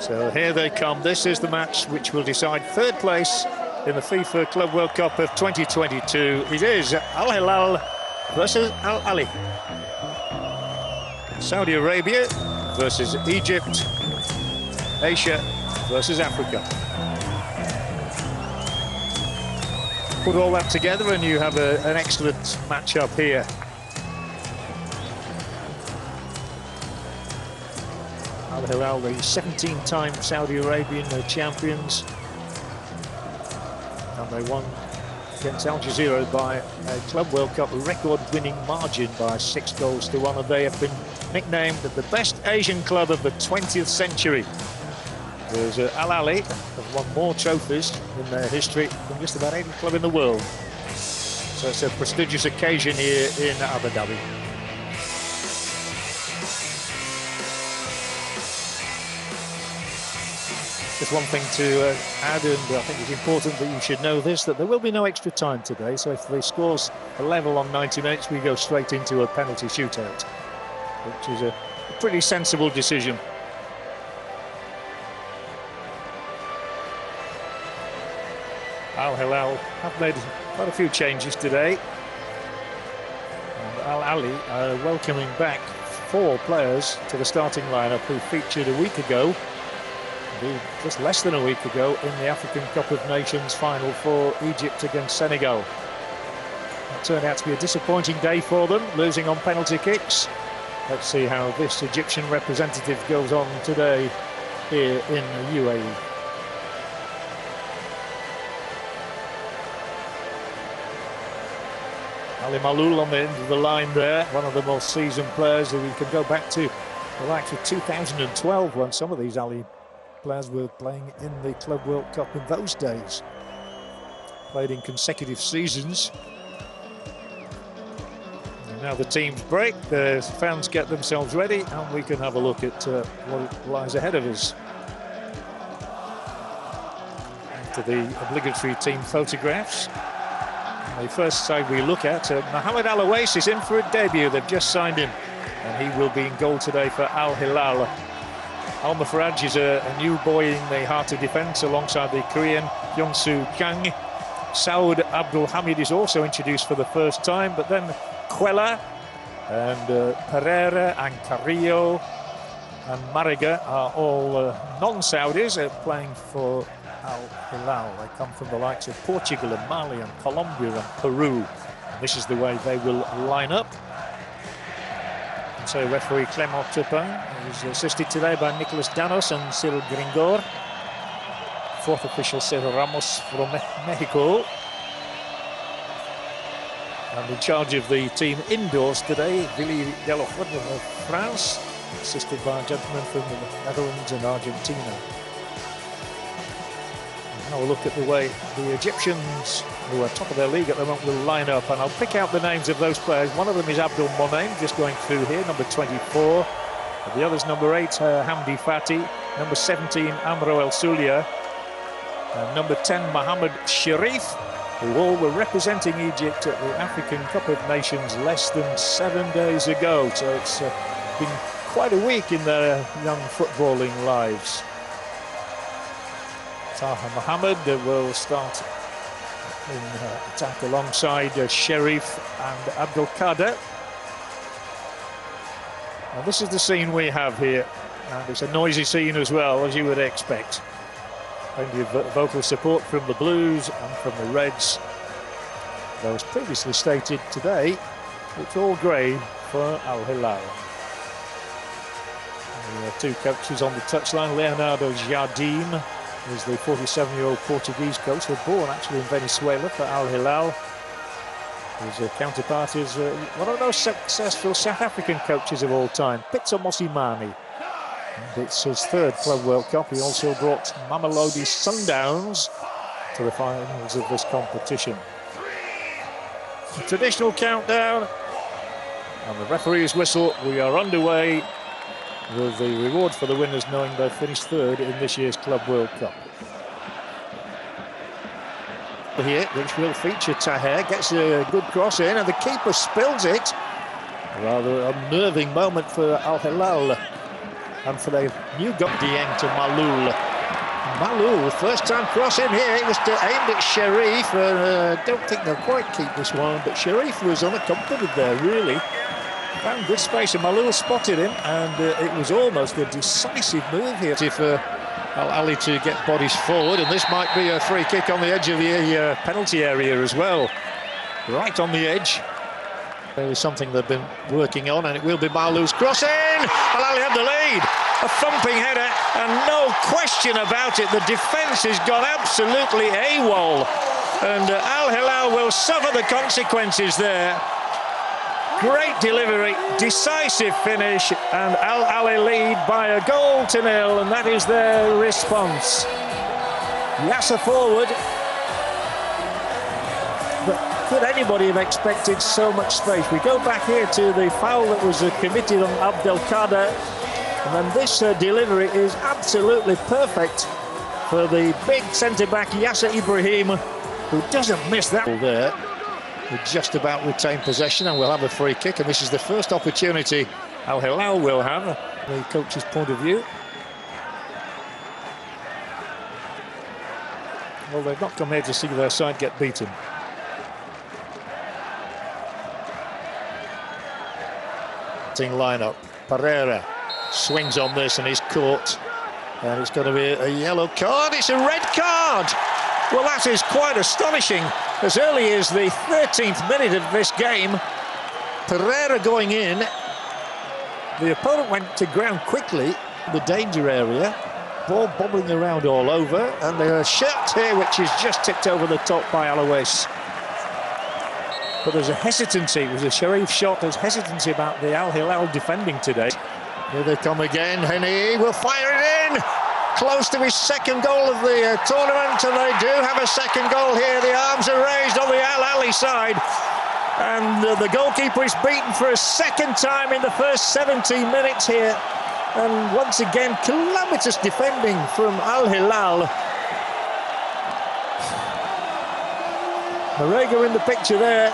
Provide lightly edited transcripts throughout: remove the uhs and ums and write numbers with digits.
So here they come. This is the match which will decide third place in the FIFA Club World Cup of 2022. It is Al Hilal versus Al Ahly. Saudi Arabia versus Egypt. Asia versus Africa. Put all that together and you have an excellent matchup here. Al Hilal, the 17-time Saudi Arabian champions, and they won against Al Jazeera by a Club World Cup record-winning margin by 6 goals to 1, and they have been nicknamed the best Asian club of the 20th century. Whereas Al Ahly have won more trophies in their history than just about any club in the world. So it's a prestigious occasion here in Abu Dhabi. Just one thing to add, and I think it's important that you should know this, that there will be no extra time today. So if the score's a level on 90 minutes, we go straight into a penalty shootout, which is a pretty sensible decision. Al Hilal have made quite a few changes today. And Al Ahly are welcoming back 4 players to the starting lineup who featured a week ago, indeed just less than a week ago, in the African Cup of Nations final for Egypt against Senegal. It turned out to be a disappointing day for them, losing on penalty kicks. Let's see how this Egyptian representative goes on today here in the UAE. Ali Malul on the end of the line there, one of the most seasoned players that we can go back to the likes of 2012, when some of these Ali players were playing in the Club World Cup in those days. Played in consecutive seasons. And now the teams break, the fans get themselves ready, and we can have a look at what lies ahead of us. After the obligatory team photographs. The first side we look at, Mohamed Al Owais is in for a debut. They've just signed him, and he will be in goal today for Al Hilal. Al Mafraj is a new boy in the heart of defence alongside the Korean Hyun-soo Kang. Saud Abdul Hamid is also introduced for the first time, but then Quella and Pereira and Carrillo and Mariga are all non-Saudis playing for Al Hilal. They come from the likes of Portugal and Mali and Colombia and Peru. And this is the way they will line up. And so referee Clement Turpin is assisted today by Nicolas Danos and Cyril Gringor. Fourth official Cesar Ramos from Mexico. And in charge of the team indoors today, Willy Deloford of France, assisted by a gentleman from the Netherlands and Argentina. Now we'll look at the way the Egyptians, who are top of their league at the moment, will line up, and I'll pick out the names of those players. One of them is Abdul Monem, just going through here, number 24. The other's number 8, Hamdi Fati, number 17, Amro El Soulia, and number 10, Mohamed Sharif, who all were representing Egypt at the African Cup of Nations less than 7 days ago. So it's been quite a week in their young footballing lives. Taha Mohammed will start in attack alongside Sharif and Abdul Kader. And this is the scene we have here, and it's a noisy scene as well, as you would expect. Plenty of vocal support from the Blues and from the Reds. Though as previously stated today, it's all grey for Al Hilal. And the 2 coaches on the touchline, Leonardo Jardim is the 47-year-old Portuguese coach. They're born actually in Venezuela for Al Hilal. His counterpart is one of the most successful South African coaches of all time, Pitso Mosimane. And it's his 3rd Club World Cup. He also brought Mamelodi Sundowns to the finals of this competition. The traditional countdown and the referee's whistle. We are underway with the reward for the winners knowing they've finished 3rd in this year's Club World Cup. Here, which will feature Taher, gets a good cross in, and the keeper spills it. A rather unnerving moment for Al Hilal. And for the new goal, Dieng to Malul. Malul, first time crossing here. It was aimed at Sharif. I don't think they'll quite keep this one, but Sharif was unaccompanied there, really. Found good space, and Malul spotted him, and it was almost a decisive move here for Ahly to get bodies forward, and this might be a free kick on the edge of the penalty area as well. Right on the edge. There was something they've been working on, and it will be Malul's crossing. Ahly have the lead. A thumping header, and no question about it, the defence has gone absolutely AWOL, and Al Hilal will suffer the consequences there. Great delivery, decisive finish, and Al Ahly lead by a goal to nil, and that is their response. Yasser forward. But could anybody have expected so much space? We go back here to the foul that was committed on Abdelkader, and then this delivery is absolutely perfect for the big centre-back Yasser Ibrahim, who doesn't miss that ball there. We just about retain possession, and we'll have a free kick, and this is the first opportunity Al Hilal will have, the coach's point of view. Well, they've not come here to see their side get beaten. Lineup. Pereira swings on this and he's caught, and it's going to be a yellow card. It's a red card. Well, that is quite astonishing. As early as the 13th minute of this game, Pereira going in. The opponent went to ground quickly, the danger area, ball bobbling around all over, and a shot here which is just tipped over the top by Alois. But there's a hesitancy. It was a Sharif shot. There's hesitancy about the Al Hilal defending today. Here they come again. Henny will fire it in. Close to his second goal of the tournament, and they do have a second goal here. The arms are raised on the Al Ahly side, and the goalkeeper is beaten for a second time in the first 17 minutes here. And once again, calamitous defending from Al Hilal. Marega in the picture there.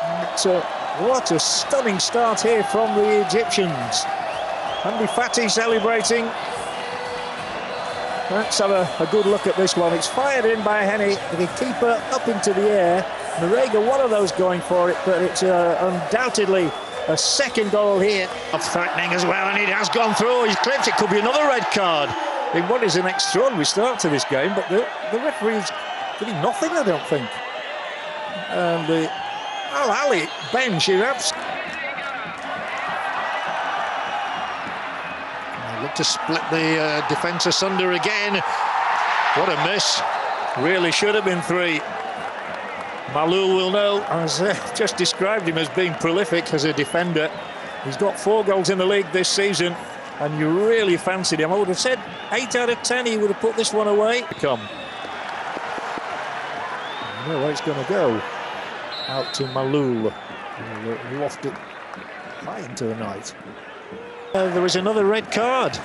But, what a stunning start here from the Egyptians. Andy Fati celebrating. Let's have a good look at this one. It's fired in by Henny, the keeper up into the air. Marega, one of those going for it, but it's undoubtedly a second goal here. Threatening as well, and it has gone through. He's clipped. It could be another red card in what is an extraordinary start to this game, but the referee's giving nothing, I don't think. And the Al Ahly bench is absolutely... Look to split the defence asunder again. What a miss. Really should have been 3. Malul will know, as just described him as being prolific as a defender. He's got 4 goals in the league this season, and you really fancied him. I would have said 8 out of 10 he would have put this one away. Come. I know where it's going to go. Out to Malul. He lofted it high into the night. There is another red card.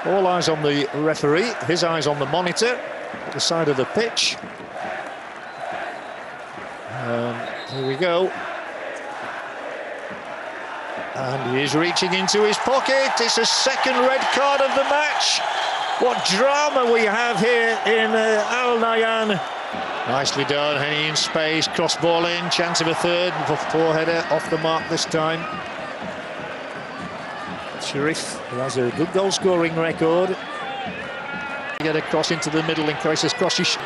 All eyes on the referee, his eyes on the monitor at the side of the pitch. Here we go. And he is reaching into his pocket. It's a second red card of the match. What drama we have here in Al Nahyan. Nicely done, Henny in space, cross ball in, chance of a third, poor header off the mark this time. Sharif, who has a good goal scoring record. Get a cross into the middle in crisis crosses.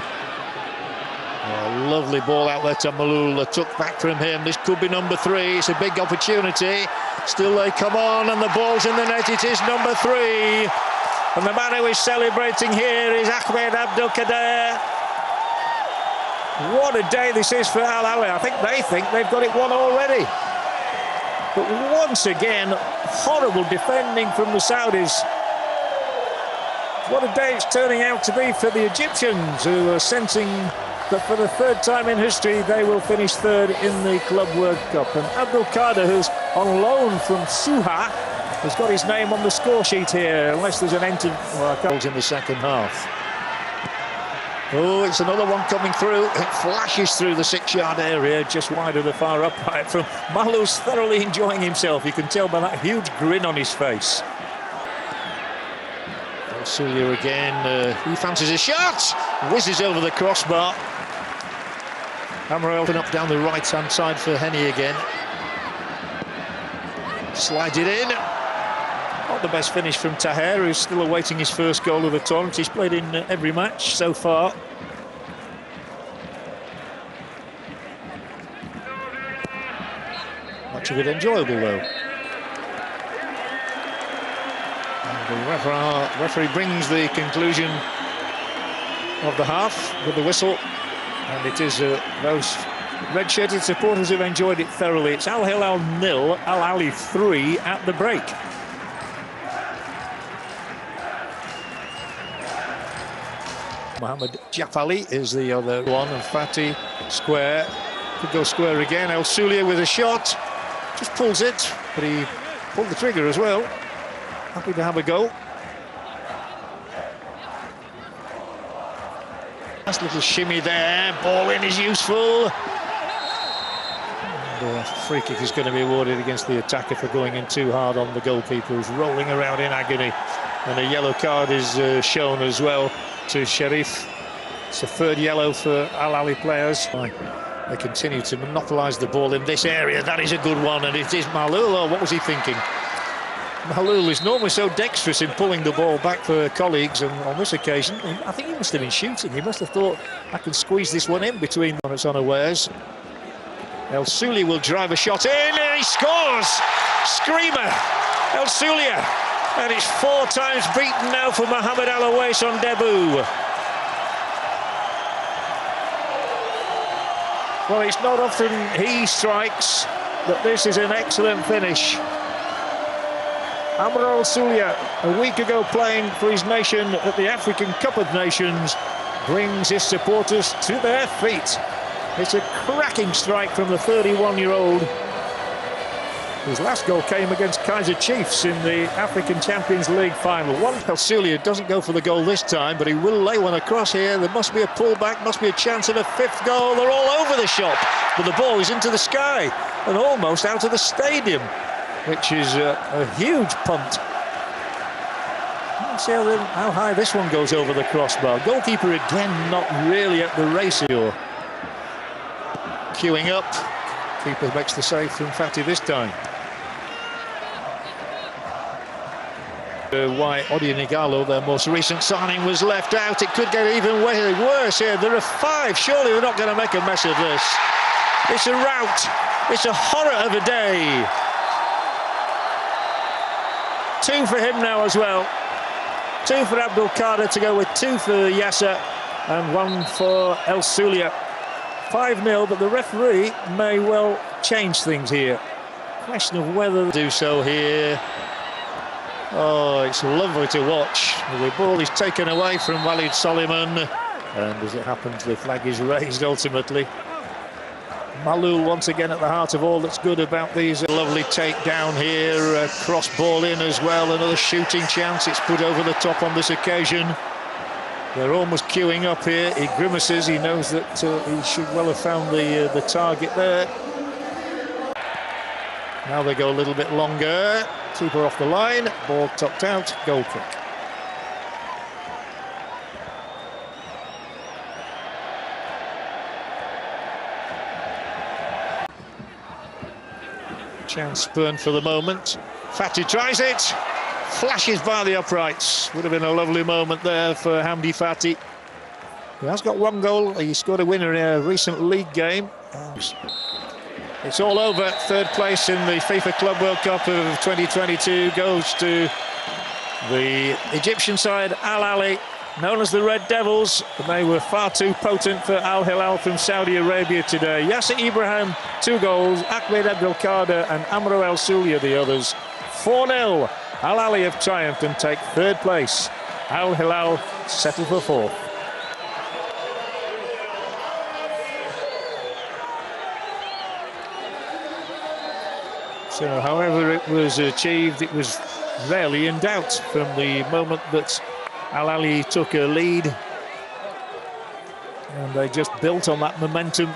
Lovely ball out there to Malul, took back from him. This could be number 3. It's a big opportunity. Still they come on, and the ball's in the net. It is number 3. And the man who is celebrating here is Ahmed Abdelkader. What a day this is for Al Ahly. I think they've got it won already. But once again, horrible defending from the Saudis. What a day it's turning out to be for the Egyptians, who are sensing that for the 3rd time in history they will finish 3rd in the Club World Cup. And Abdelkader, who's on loan from Suha, has got his name on the score sheet here, unless there's an entry in the second half. Oh, it's another one coming through. It flashes through the 6-yard area, just wide of the far upright. From Malul's thoroughly enjoying himself. You can tell by that huge grin on his face. Sulia again, he fancies a shot, whizzes over the crossbar. Hammer open up down the right-hand side for Henny again. Slides it in. Not the best finish from Taher, who's still awaiting his first goal of the tournament. He's played in every match so far. Much of it enjoyable, though. And the referee brings the conclusion of the half with the whistle. And it is those red-shirted supporters who've enjoyed it thoroughly. It's Al Hilal 0, Al Ahly 3 at the break. Mohamed Jafali is the other one, and Fatty square. Could go square again. El Sulia with a shot. Just pulls it, but he pulled the trigger as well. Happy to have a go. Nice little shimmy there. Ball in is useful. And the free kick is going to be awarded against the attacker for going in too hard on the goalkeeper, who's rolling around in agony. And a yellow card is shown as well to Sharif. It's the third yellow for Al Ahly players. They continue to monopolise the ball in this area. That is a good one, and it is Mahlul. Oh, what was he thinking? Mahlul is normally so dexterous in pulling the ball back for colleagues, and on this occasion, I think he must have been shooting. He must have thought, I can squeeze this one in between when it's unawares. El Sulia will drive a shot in, and he scores! Screamer! El Sulia! And it's 4 times beaten now for Mohamed Al-Awais on debut. Well, it's not often he strikes, but this is an excellent finish. Amr Al Sulia, a week ago playing for his nation at the African Cup of Nations, brings his supporters to their feet. It's a cracking strike from the 31-year-old. His last goal came against Kaiser Chiefs in the African Champions League final. El Sulia doesn't go for the goal this time, but he will lay one across here. There must be a pullback, must be a chance of a 5th goal. They're all over the shop, but the ball is into the sky and almost out of the stadium, which is a huge punt. Let's see how high this one goes over the crossbar. Goalkeeper again not really at the race here. Queuing up. Keeper makes the save from Fatty this time. Why Odion Igalo, their most recent signing, was left out. It could get even worse here. There are 5. Surely they're not going to make a mess of this. It's a rout. It's a horror of a day. 2 for him now as well. 2 for Abdul Qadir to go with 2 for Yasser and 1 for El Sulia. 5-0, but the referee may well change things here. Question of whether to do so here. Oh, it's lovely to watch. The ball is taken away from Walid Soliman, and as it happens, the flag is raised ultimately. Mahlul once again at the heart of all that's good about these. A lovely takedown here, cross ball in as well, another shooting chance. It's put over the top on this occasion. They're almost queuing up here. He grimaces, he knows that he should well have found the target there. Now they go a little bit longer. Keeper off the line, ball tucked out, goal kick. Chance spurned for the moment. Fatty tries it, flashes by the uprights. Would have been a lovely moment there for Hamdi Fatty. He has got 1 goal. He scored a winner in a recent league game. It's all over. 3rd place in the FIFA Club World Cup of 2022 goes to the Egyptian side, Al Ahly, known as the Red Devils. They were far too potent for Al Hilal from Saudi Arabia today. Yasser Ibrahim, 2 goals. Ahmed Abdul Qadir and Amr El Sulia, the others. 4-0. Al Ahly have triumphed and take 3rd place. Al Hilal settle for 4th. So, however it was achieved, it was rarely in doubt from the moment that Al Ahly took a lead. And they just built on that momentum.